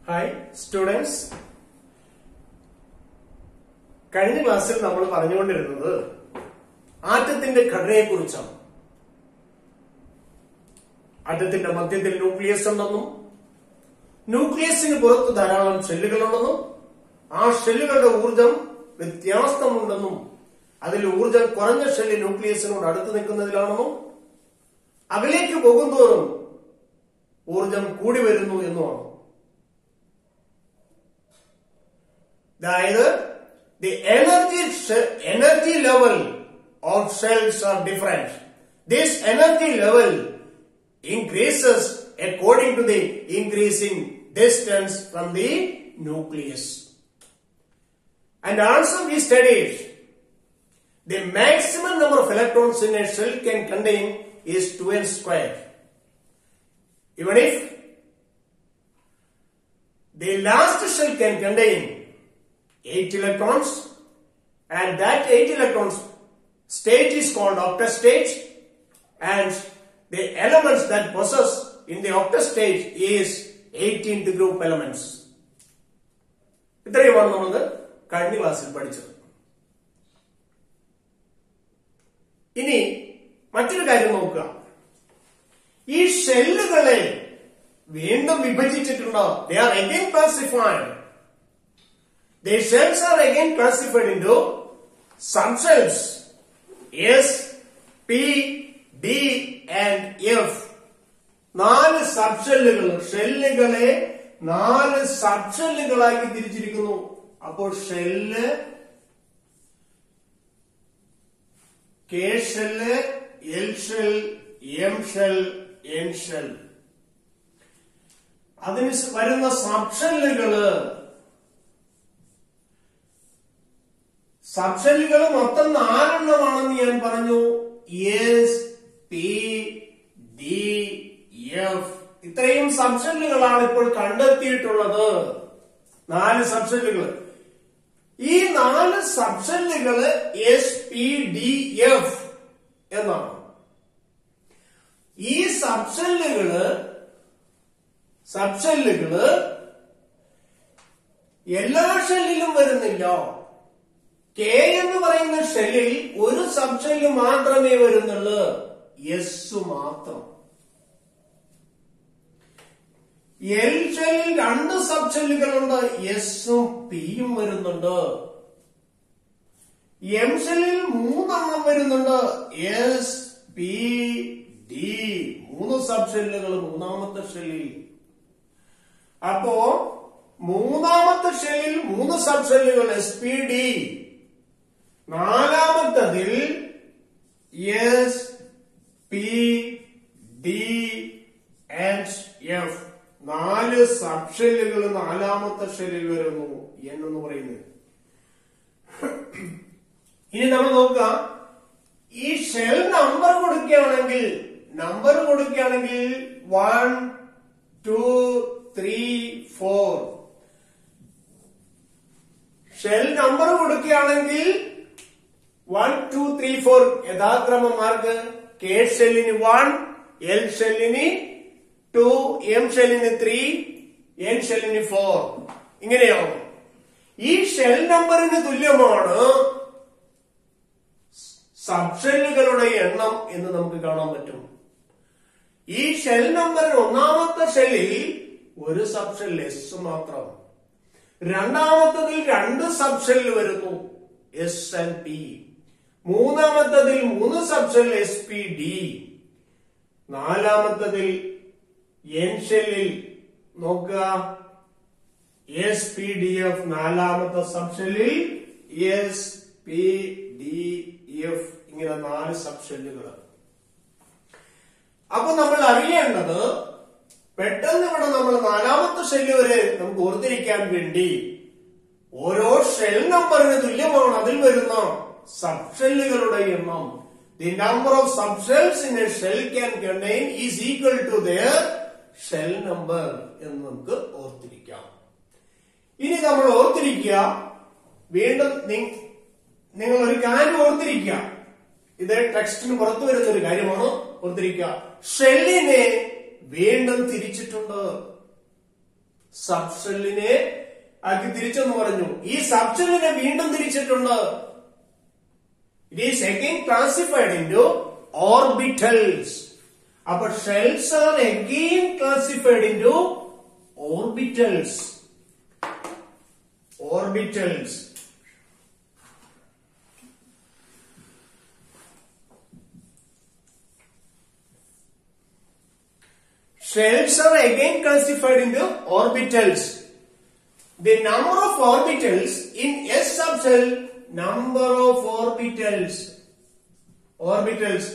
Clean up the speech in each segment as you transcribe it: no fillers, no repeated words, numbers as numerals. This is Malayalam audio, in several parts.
ഹായ് സ്റ്റുഡൻസ്, കഴിഞ്ഞ ക്ലാസ്സിൽ നമ്മൾ പറഞ്ഞുകൊണ്ടിരുന്നത് ആറ്റത്തിന്റെ ഘടനയെക്കുറിച്ചാണ്. ആറ്റത്തിന്റെ മധ്യത്തിൽ ന്യൂക്ലിയസ് ഉണ്ടെന്നും ന്യൂക്ലിയസിന് പുറത്ത് ധാരാളം ഷെല്ലുകളുണ്ടെന്നും ആ ഷെല്ലുകളുടെ ഊർജം വ്യത്യാസമുണ്ടെന്നും അതിൽ ഊർജം കുറഞ്ഞ ഷെല്ല് ന്യൂക്ലിയസിനോട് അടുത്ത് നിൽക്കുന്നതിലാണെന്നും അകലേക്ക് പോകുന്തോറും ഊർജം കൂടി വരുന്നു എന്നുമാണ്. അതായത് the energy level of cells are different. This energy level increases according to the increasing distance from the nucleus. And also we studied the maximum number of electrons in a cell can contain is 2n square. Even if the last cell can contain 8 electrons, and that 8 electrons state is called octastate, and the elements that possess in the octastate is 18th group elements. ഇത്രയുമാണ് നമ്മൾ കഴിഞ്ഞ ക്ലാസ്സിൽ പഠിച്ചത്. ഇനി മറ്റൊരു കാര്യം നോക്കുക. ഈ ഷെല്ലുകളെ വീണ്ടും വിഭജിച്ചിട്ടുണ്ട്. They are again classified. The cells are again classified into subcells S, P, D and F. 4 സബ്ഷെല്ലുകൾ, ഷെല്ലുകളെ 4 സബ്ഷെല്ലുകളാക്കി തിരിച്ചിരിക്കുന്നു. അപ്പോൾ shell, K shell, L shell, M shell, N shell. അതിന് വരുന്ന സബ്ഷെല്ലുകള്, സബ്ഷെല്ലുകൾ മൊത്തം 4 എണ്ണമാണെന്ന് ഞാൻ പറഞ്ഞു. S, P, D, F. ഇത്രയും സബ്ഷെല്ലുകളാണ് ഇപ്പോൾ കണ്ടെത്തിയിട്ടുള്ളത്. 4 സബ്ഷെല്ലുകൾ. ഈ 4 സബ്ഷെല്ലുകള് എസ്, പി, ഡി, എഫ് എന്നാണ്. ഈ സബ്ഷെല്ലുകള് എല്ലാ ഷെല്ലിലും വരുന്നില്ല. കെ എന്ന് പറയുന്ന ഷെല്ലിൽ ഒരു സബ്ഷെല്ല് മാത്രമേ വരുന്നുള്ളൂ, എസ് മാത്രം. എൽ ഷെല്ലിൽ 2 സബ്ഷെല്ലുകളുണ്ട്, എസും പിയും വരുന്നുണ്ട്. എം ഷെല്ലിൽ 3 എണ്ണം വരുന്നുണ്ട്, എസ്, പി, ഡി. 3 സബ്ഷെല്ലുകൾ മൂന്നാമത്തെ ഷെല്ലിൽ. അപ്പോ മൂന്നാമത്തെ ഷെല്ലിൽ 3 സബ്ഷെല്ലുകൾ എസ്, പി, ഡി. നാലാമത്തതിൽ S, P, D and F. 4 സബ്ഷെല്ലുകൾ നാലാമത്തെ ഷെല്ലിൽ വരുന്നു എന്ന് പറയുന്നത്. ഇനി നമ്മൾ നോക്കുക, ഈ ഷെൽ നമ്പർ കൊടുക്കുകയാണെങ്കിൽ 1, 2, 3, 4 ഷെൽ നമ്പർ കൊടുക്കുകയാണെങ്കിൽ 1, 2, 3, 4 യഥാക്രമ മാർക്ക്. കെ ഷെല്ലിന് 1, എൽ ഷെല്ലിന് 2, എം ഷെല്ലിന് 3, എൻ ഷെല്ലിന് 4. ഇങ്ങനെയാവും. ഈ ഷെൽ നമ്പറിന് തുല്യമാണ് സബ്ഷെല്ലുകളുടെ എണ്ണം എന്ന് നമുക്ക് കാണാൻ പറ്റും. ഈ ഷെൽ നമ്പറിന് ഒന്നാമത്തെ ഷെല്ലിൽ ഒരു സബ്ഷെൽ എസ് മാത്രം. രണ്ടാമത്തതിൽ 2 സബ്ഷെല്ല് വരുന്നു, എസ് ആൻഡ് പി. മൂന്നാമത്തതിൽ 3 സബ്ഷെൽ എസ്, പി, ഡി. നാലാമത്തതിൽ എൻ ഷെല്ലിൽ നോക്കുക, എസ്, പി, ഡി, എഫ്. നാലാമത്തെ സബ്ഷെല്ലിൽ എസ്, പി, ഡി, എഫ്. ഇങ്ങനെ 4 സബ്ഷെല്ലുകൾ. അപ്പൊ നമ്മൾ അറിയേണ്ടത്, പെട്ടെന്ന് ഇവിടെ നമ്മൾ 4ാമത്തെ ഷെല്ല് വരെ നമുക്ക് ഓർത്തിരിക്കാൻ വേണ്ടി ഓരോ ഷെൽ നമ്പറിന് തുല്യമാണ് അതിൽ വരുന്ന സബ്ഷെല്ലുകളുടെ എണ്ണം. The number of subshells in a shell can contain is equal to their shell number എന്ന് നമുക്ക് ഓർത്തിരിക്കാം. ഇനി നമ്മൾ ഓർത്തിരിക്കുക, വീണ്ടും നിങ്ങൾ ഒരു കാര്യം ഓർത്തിരിക്കുക. ഇത് ടെക്സ്റ്റിന് പുറത്തു വരുന്ന ഒരു കാര്യമാണ്, ഓർത്തിരിക്കുക. ഷെല്ലിനെ വീണ്ടും തിരിച്ചിട്ടുണ്ട്. സബ്ഷെല്ലിനെ ആക്കി തിരിച്ചെന്ന് പറഞ്ഞു. ഈ സബ്ഷെല്ലിനെ വീണ്ടും തിരിച്ചിട്ടുണ്ട്. It is again classified into orbitals. അപ്പൊ shells R again classified into orbitals. Orbitals. Shells are again classified into orbitals. The number of orbitals in S subshell, number of orbitals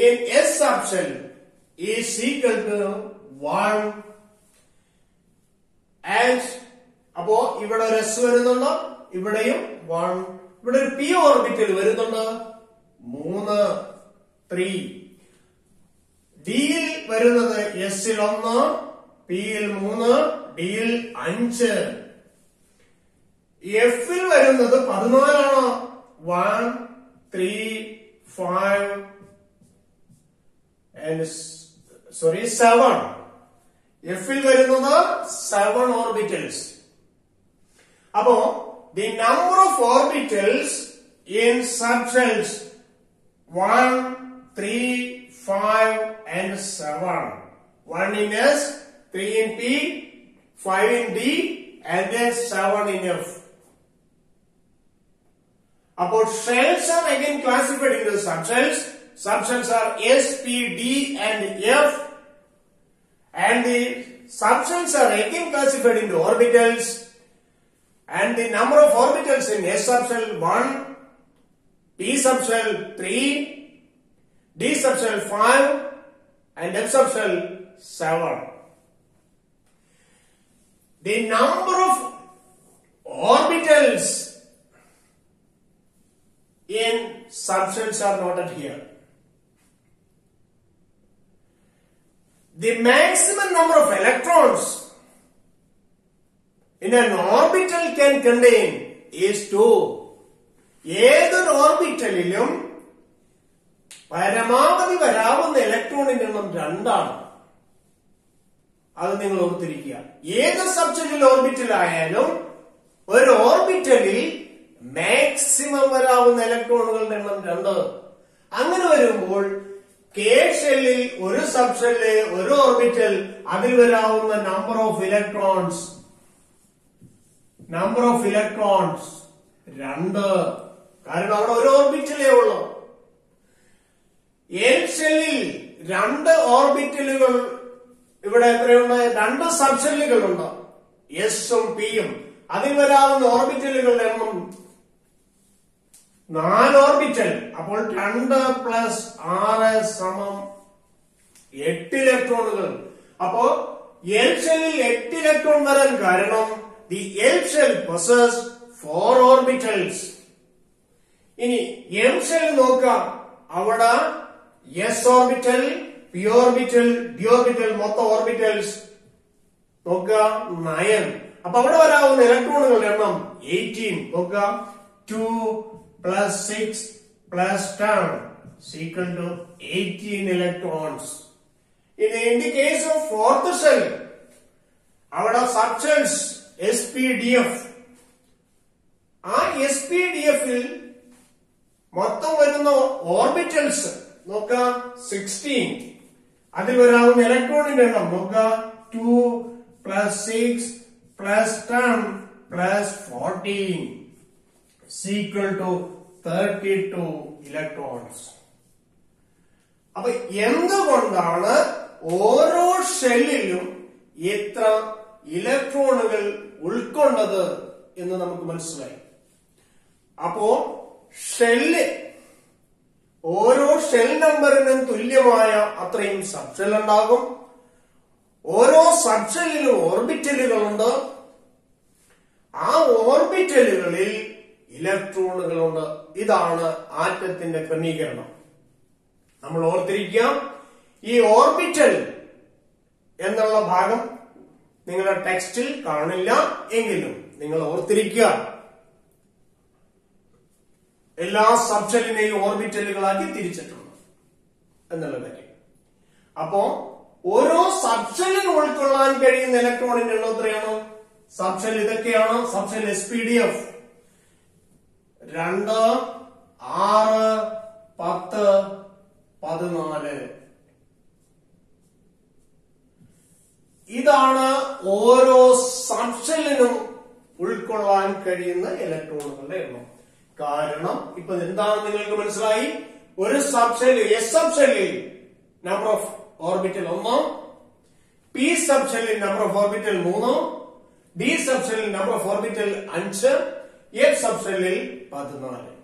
in S subshell is equal to 1. And അപ്പോ ഇവിടെ ഒരു S വരുന്നുണ്ട്, ഇവിടെയും 1. ഇവിടെ ഒരു p ഓർബിറ്റൽ വരുന്നുണ്ട് 3, 3. ഡിയിൽ വരുന്നത് എസിൽ 1, പിയിൽ 3, ഡിയിൽ 5. എഫിൽ വരുന്നത് 14 ആണ്. 1, 3, 5 and 7. എഫിൽ വരുന്നത് 7 ഓർബിറ്റൽസ്. അപ്പോ the number of orbitals in subshells 1, 3, 5 and 7. 1 in S, 3 in P, 5 in D and then 7 in F. About shells are again classified into subshells. Subshells are S, P, D and F. And the subshells are again classified into orbitals. And the number of orbitals in S subshell 1, P subshell 3, D subshell 5 and F subshell 7. The number of orbitals in subshells are noted here. The maximum number of electrons in an orbital can contain is 2. ഏതൊരു ഓർബിറ്റലിലും പരമാവധി വരാവുന്ന ഇലക്ട്രോണിന്റെ എണ്ണം 2 ആണ്. അത് നിങ്ങൾ ഓർത്തിരിക്കുക. ഏത് സബ്ജക്റ്റിൽ ഓർബിറ്റലായാലും ഒരു ഓർബിറ്റലിൽ മാക്സിമം വരാവുന്ന ഇലക്ട്രോണുകളുടെ എണ്ണം 2. അങ്ങനെ വരുമ്പോൾ കെ ഷെല്ലിൽ ഒരു സബ്ഷെല്ല് ഒരു ഓർബിറ്റൽ അതിൽ വരാവുന്ന നമ്പർ ഓഫ് ഇലക്ട്രോൺസ് 2. കാരണം അവിടെ ഒരു ഓർബിറ്റലേ ഉള്ളൂ. എൽ ഷെല്ലിൽ 2 ഓർബിറ്റലുകൾ, ഇവിടെ എത്രയുണ്ട്? 2 സബ്ഷെല്ലുകളുണ്ട്, എസും പിയും. അതിൽ വരാവുന്ന ഓർബിറ്റലുകളുടെ എണ്ണം 4 ഓർബിറ്റൽ. അപ്പോൾ 2 + 6 = 8 ഇലക്ട്രോണുകൾ. അപ്പോ എൽ ഷെല്ലിൽ 8 ഇലക്ട്രോൺ വരാൻ കാരണം the L shell possess 4 orbitals. ഇനി M shell നോക്കാം. അവിടെ S orbital, P orbital, D orbital മൊത്തം ഓർബിറ്റൽസ് നോക്കുക 9. അപ്പൊ അവിടെ വരാവുന്ന ഇലക്ട്രോണുകളുടെ എണ്ണം 18. നോക്കുക 2 + 6 + 10 = 18 electrons. In the case of fourth shell, അവിടെ subshells SPDF. ആ SPDFൽ മൊത്തം വരുന്ന ഓർബിറ്റൽസ് നോക്കാം 16. അതിൽ വരാവുന്ന ഇലക്ട്രോണിന്റെ എണ്ണം നോക്കാം 2 + 6 + 10 + 14 = 32 electrons. അപ്പൊ എന്തുകൊണ്ടാണ് ഓരോ ഷെല്ലിലും എത്ര ഇലക്ട്രോണുകൾ ഉൾക്കൊണ്ടത് എന്ന് നമുക്ക് മനസ്സിലായി. അപ്പോ ഷെല്ല്, ഓരോ ഷെൽ നമ്പറിനും തുല്യമായ അത്രയും സബ്ഷെൽ ഉണ്ടാകും. ഓരോ സബ്ഷെല്ലിലും ഓർബിറ്റലുകളുണ്ട്. ആ ഓർബിറ്റലുകളിൽ ഇലക്ട്രോണുകളുണ്ട്. ഇതാണ് ആറ്റത്തിന്റെ ക്രമീകരണം. നമ്മൾ ഓർത്തിരിക്കുക. ഈ ഓർബിറ്റൽ എന്നുള്ള ഭാഗം നിങ്ങളുടെ ടെക്സ്റ്റിൽ കാണില്ല എങ്കിലും നിങ്ങൾ ഓർത്തിരിക്കുക. എല്ലാ സബ്ഷെല്ലിനെയും ഓർബിറ്റലുകളാക്കി തിരിച്ചിട്ടുണ്ട് എന്നുള്ള കാര്യം. അപ്പോ ഓരോ സബ്ഷെല്ലിന് ഉൾക്കൊള്ളാൻ കഴിയുന്ന ഇലക്ട്രോണിന്റെ എണ്ണം എത്രയാണ്? സബ് ഷെൽ ഇതൊക്കെയാണ്. Sub shell SPDF 2, 6, 10, 14. ഇതാണ് ഓരോ സബ് ഷെല്ലിനും ഉൾക്കൊള്ളാൻ കഴിയുന്ന ഇലക്ട്രോണുകളുടെ എണ്ണം. കാരണം ഇപ്പൊ എന്താണ് നിങ്ങൾക്ക് മനസ്സിലായി? ഒരു സബ് ഷെല്ലിൽ എസ് സബ് ഷെല്ലിൽ number of orbital 1, P sub ഷെല്ലിൽ number of orbital 3, D sub ഷെല്ലിൽ number of orbital 5, F sub ഷെല്ലിൽ 14.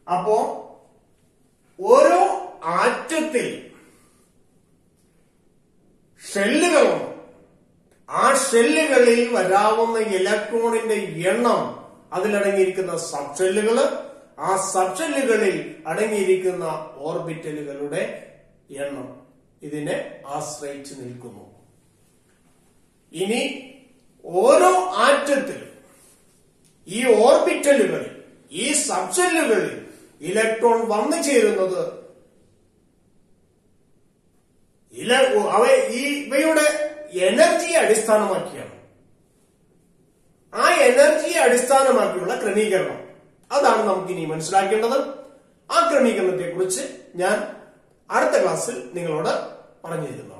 അപ്പോ ഓരോ ആറ്റത്തിൽ ഷെല്ലുകളും ആ ഷെല്ലുകളിൽ വരാവുന്ന ഇലക്ട്രോണിന്റെ എണ്ണം, അതിലടങ്ങിയിരിക്കുന്ന സബ് ഷെല്ലുകള്, ആ സബ് ഷെല്ലുകളിൽ അടങ്ങിയിരിക്കുന്ന ഓർബിറ്റലുകളുടെ എണ്ണം ഇതിനെ ആശ്രയിച്ച് നിൽക്കുന്നു. ഇനി ഓരോ ആറ്റത്തിലും ഈ ഓർബിറ്റലുകളിൽ, ഈ സബ് ഷെല്ലുകളിൽ ഇലക്ട്രോൺ വന്നു ചേരുന്നത് ഇവയുടെ എനർജിയെ അടിസ്ഥാനമാക്കിയാണ്. ആ എനർജിയെ അടിസ്ഥാനമാക്കിയുള്ള ക്രമീകരണം, അതാണ് നമുക്കിനി മനസ്സിലാക്കേണ്ടത്. ആ ക്രമീകരണത്തെ കുറിച്ച് ഞാൻ അടുത്ത ക്ലാസ്സിൽ നിങ്ങളോട് പറഞ്ഞു തരുന്നു.